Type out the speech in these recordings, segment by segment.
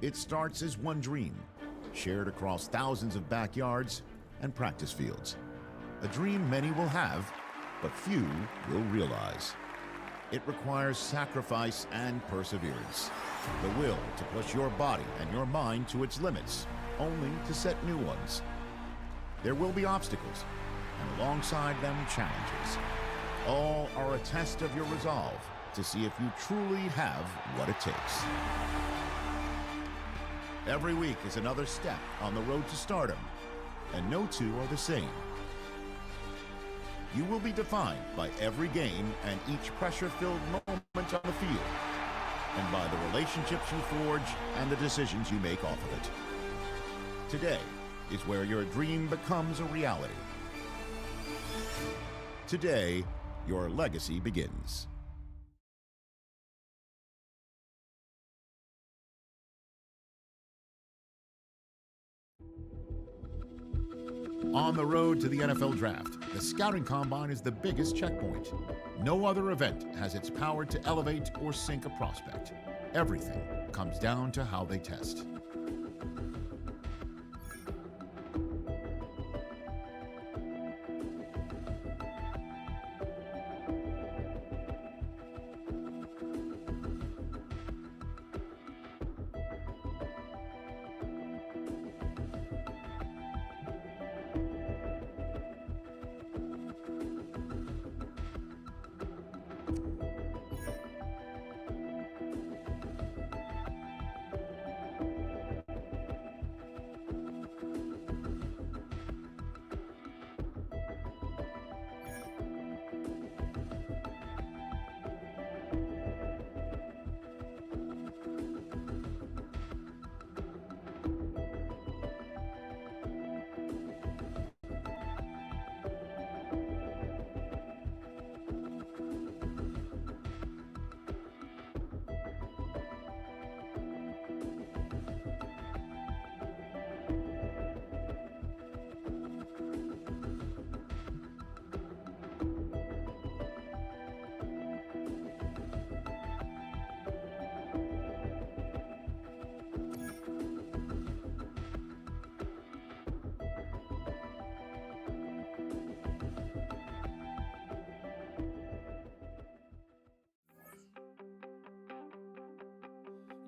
It starts as one dream, shared across thousands of backyards and practice fields. A dream many will have, but few will realize. It requires sacrifice and perseverance, the will to push your body and your mind to its limits, only to set new ones. There will be obstacles, and alongside them, challenges. All are a test of your resolve to see if you truly have what it takes. Every week is another step on the road to stardom, and no two are the same. You will be defined by every game and each pressure-filled moment on the field, and by the relationships you forge and the decisions you make off of it. Today is where your dream becomes a reality. Today, your legacy begins. On the road to the NFL Draft, the Scouting Combine is the biggest checkpoint. No other event has its power to elevate or sink a prospect. Everything comes down to how they test.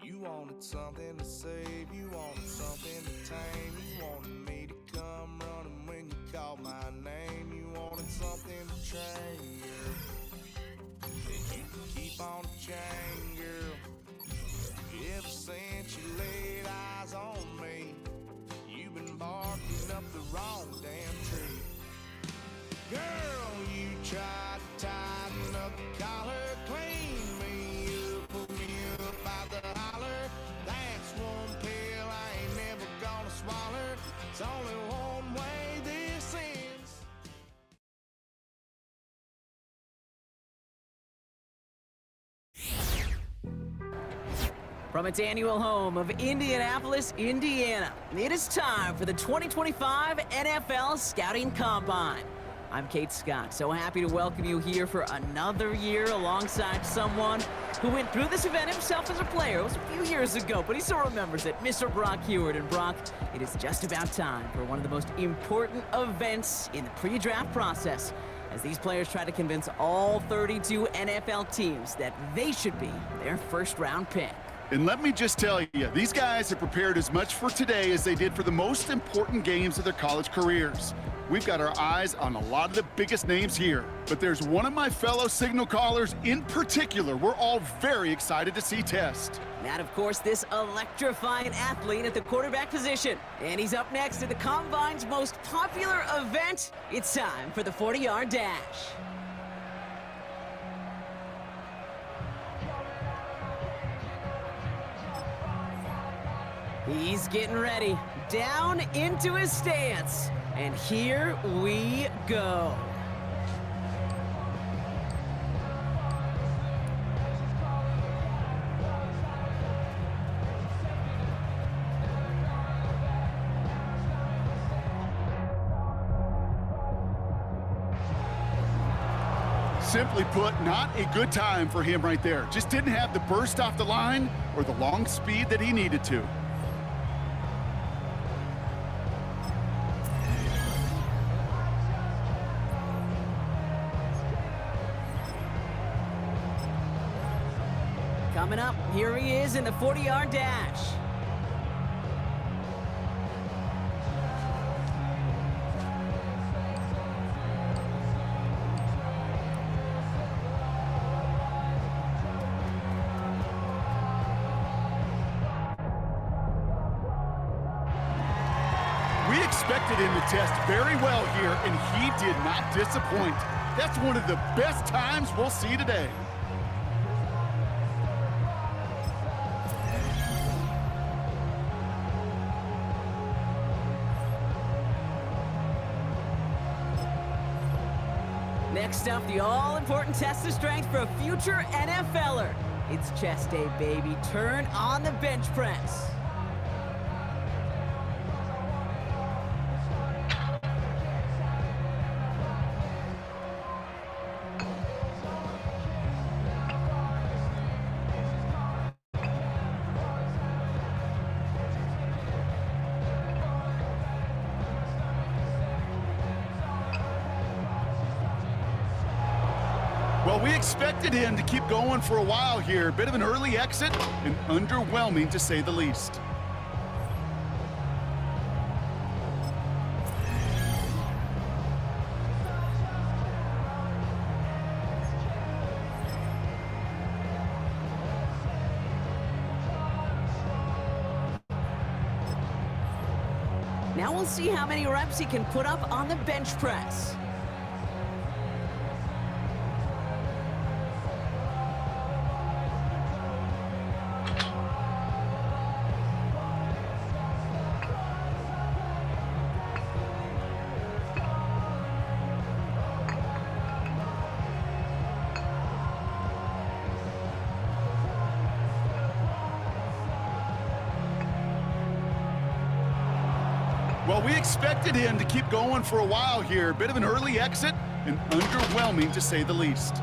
You wanted something to save, you wanted something to tame, you wanted me to come running when you called my name, you wanted something to train, girl, that you could keep on the chain, girl. Ever since you laid eyes on me, you've been barking up the wrong damn tree. Girl, you tried to tighten up the collar, clean me up, put me up by the holler. That's one pill I ain't never gonna swallow. It's only one way this ends. From its annual home of Indianapolis, Indiana, it is time for the 2025 NFL Scouting Combine. I'm Kate Scott, so happy to welcome you here for another year alongside someone who went through this event himself as a player. It was a few years ago, but he still remembers it, Mr. Brock Hewitt. And Brock, it is just about time for one of the most important events in the pre-draft process, as these players try to convince all 32 NFL teams that they should be their first-round pick. And let me just tell you, these guys have prepared as much for today as they did for the most important games of their college careers. We've got our eyes on a lot of the biggest names here, but there's one of my fellow signal callers in particular we're all very excited to see test. That, of course, this electrifying athlete at the quarterback position. And he's up next to the Combine's most popular event. It's time for the 40-yard dash. He's getting ready, down into his stance, and here we go. Simply put, not a good time for him right there. Just didn't have the burst off the line or the long speed that he needed to. Coming up, here he is in the 40-yard dash. We expected him to test very well here, and he did not disappoint. That's one of the best times we'll see today. Next up, the all-important test of strength for a future NFLer. It's chest day, baby. Turn on the bench press. Well, we expected him to keep going for a while here. Bit of an early exit and underwhelming to say the least. Now we'll see how many reps he can put up on the bench press. Well, we expected him to keep going for a while here. Bit of an early exit and underwhelming to say the least.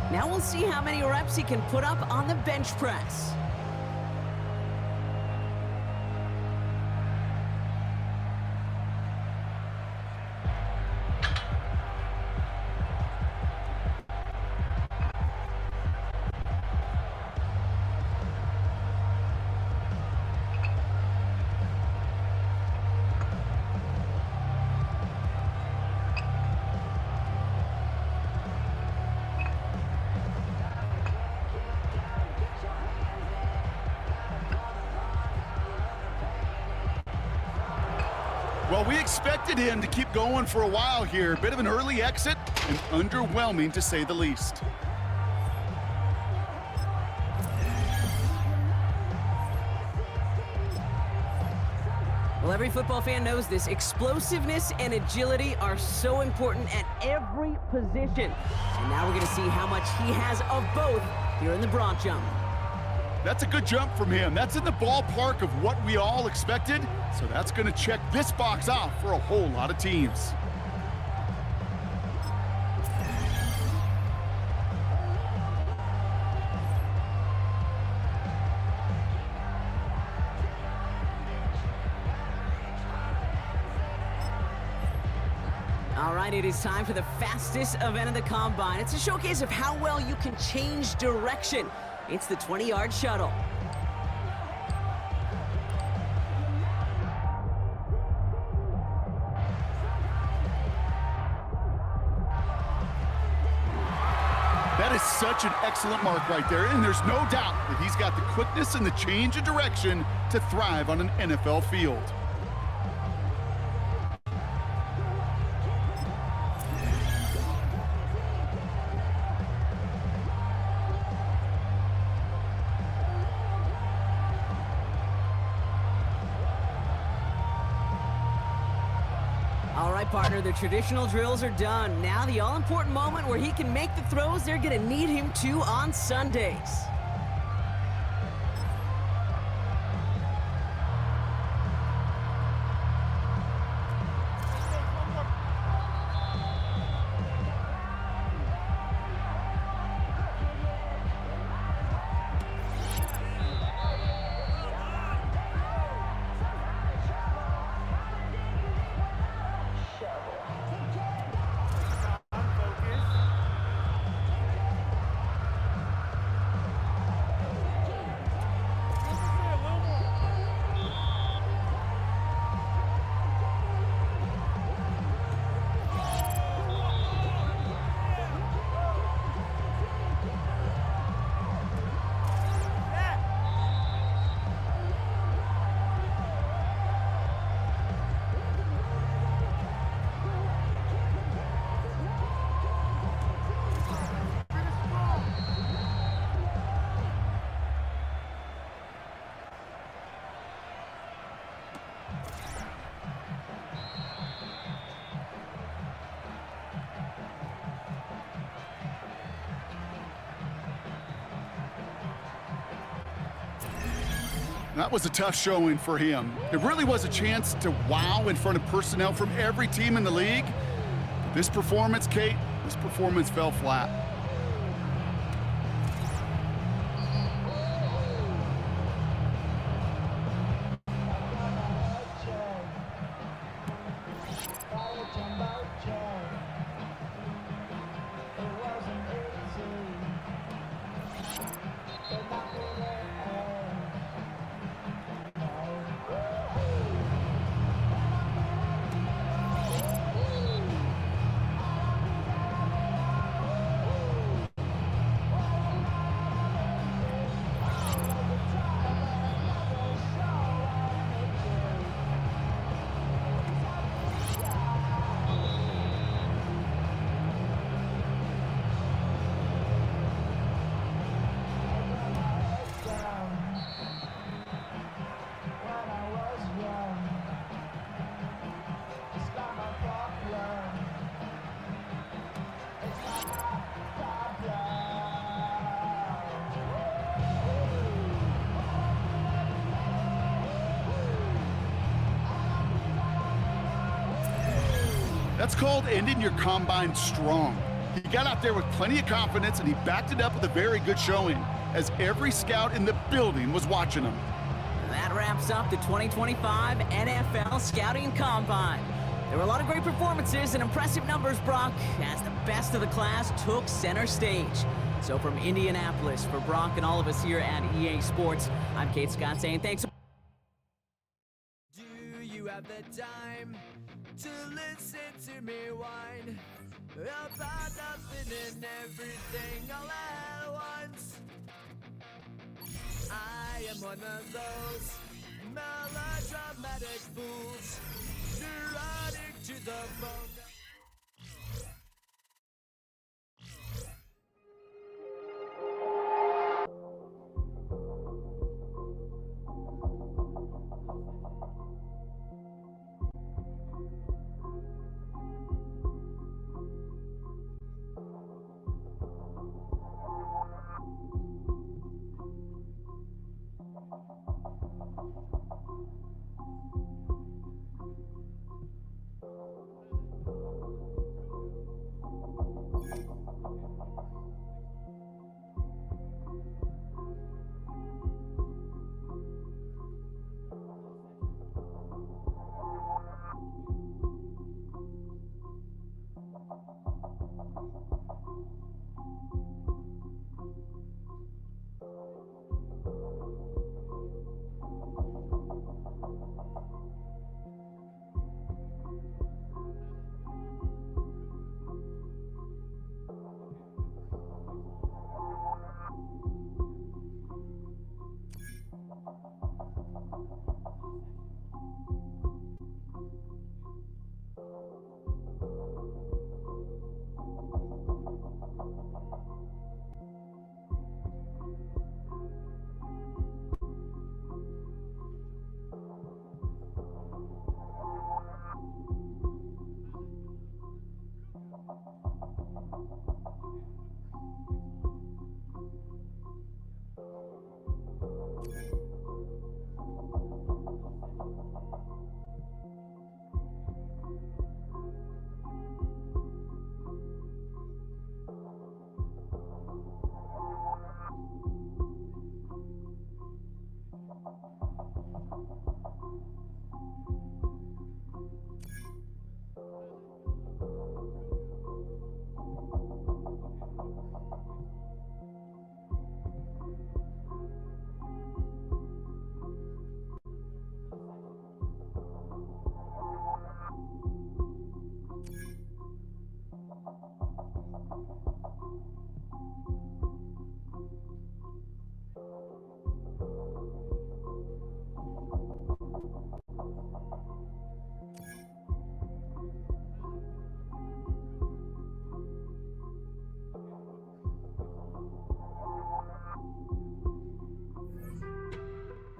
Now we'll see how many reps he can put up on the bench press. Well, we expected him to keep going for a while here. Bit of an early exit and underwhelming to say the least. Well, every football fan knows this. Explosiveness and agility are so important at every position. And now we're going to see how much he has of both here in the broad jump. That's a good jump from him. That's in the ballpark of what we all expected. So that's going to check this box off for a whole lot of teams. All right, it is time for the fastest event of the Combine. It's a showcase of how well you can change direction. It's the 20-yard shuttle. That is such an excellent mark right there, and there's no doubt that he's got the quickness and the change of direction to thrive on an NFL field. right, partner, the traditional drills are done. Now the all-important moment where he can make the throws they're going to need him to on Sundays. That was a tough showing for him. It really was a chance to wow in front of personnel from every team in the league. But this performance, Kate, this performance fell flat. That's called ending your combine strong. He got out there with plenty of confidence, and he backed it up with a very good showing, as every scout in the building was watching him. That wraps up the 2025 NFL Scouting Combine. There were a lot of great performances and impressive numbers, Brock, as the best of the class took center stage. So from Indianapolis, for Brock and all of us here at EA Sports, I'm Kate Scott saying thanks. Do you have the time to listen to me whine about nothing and everything all at once? I am one of those melodramatic fools, neurotic to the bone.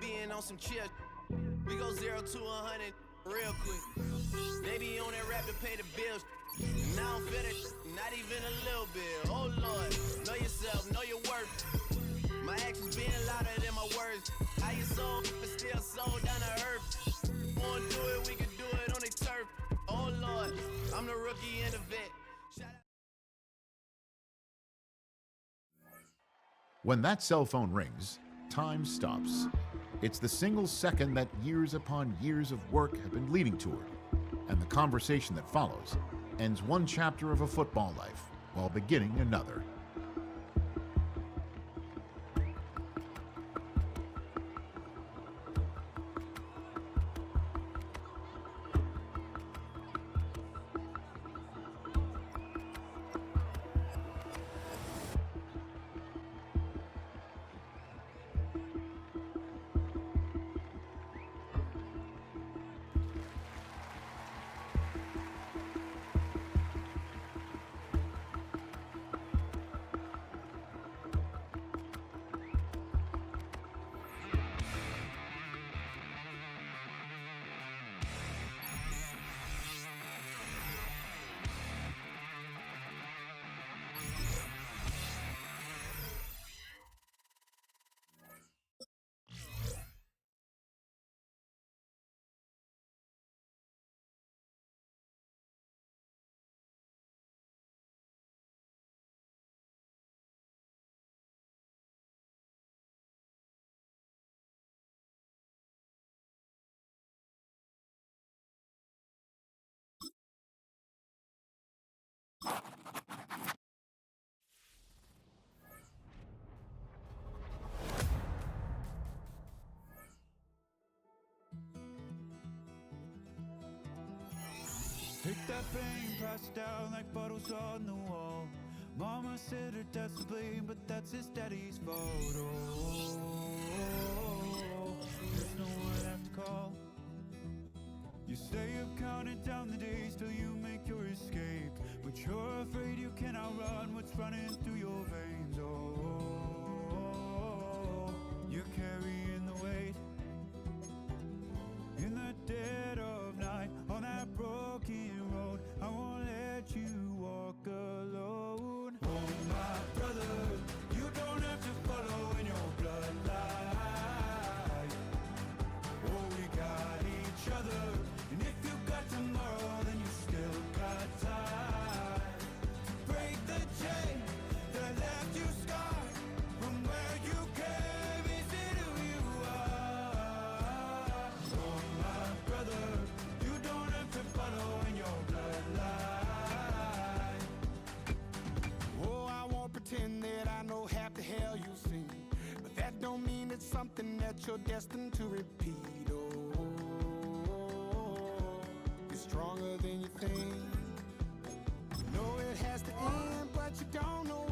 Being on some chill, we go 0 to 100 real quick. They be on that rap to pay the bills. And I don't feel that, not even a little bit. Oh Lord, know yourself, know your worth. My actions being louder than my words. How you sold, but still sold down to earth. Wanna do it, we can do it on the turf. Oh Lord, I'm the rookie and the vet. Shout out. When that cell phone rings, time stops. It's the single second that years upon years of work have been leading toward, and the conversation that follows ends one chapter of a football life while beginning another. Take that pain, pass it down like bottles on the wall. Mama said her dad's to blame, but that's his daddy's fault. Oh, there's no one left to call. You stay up counting down the days till you make your escape, but you're afraid you can outrun what's running through your veins. Oh, you're carrying the weight in the dead of night on that broken road. I won't let you walk alone. Oh my brother, you don't have to follow in your bloodline. Oh, we got each other, and if you got tomorrow, then you still got time to break the chain that left you scarred from where you came into who you are. Oh my brother, you don't have to follow in your bloodline. Oh, I won't pretend that I know half the hell you've seen, but that don't mean it's something that you're destined to repeat. Oh, you're stronger than you think. You know it has to end, but you don't know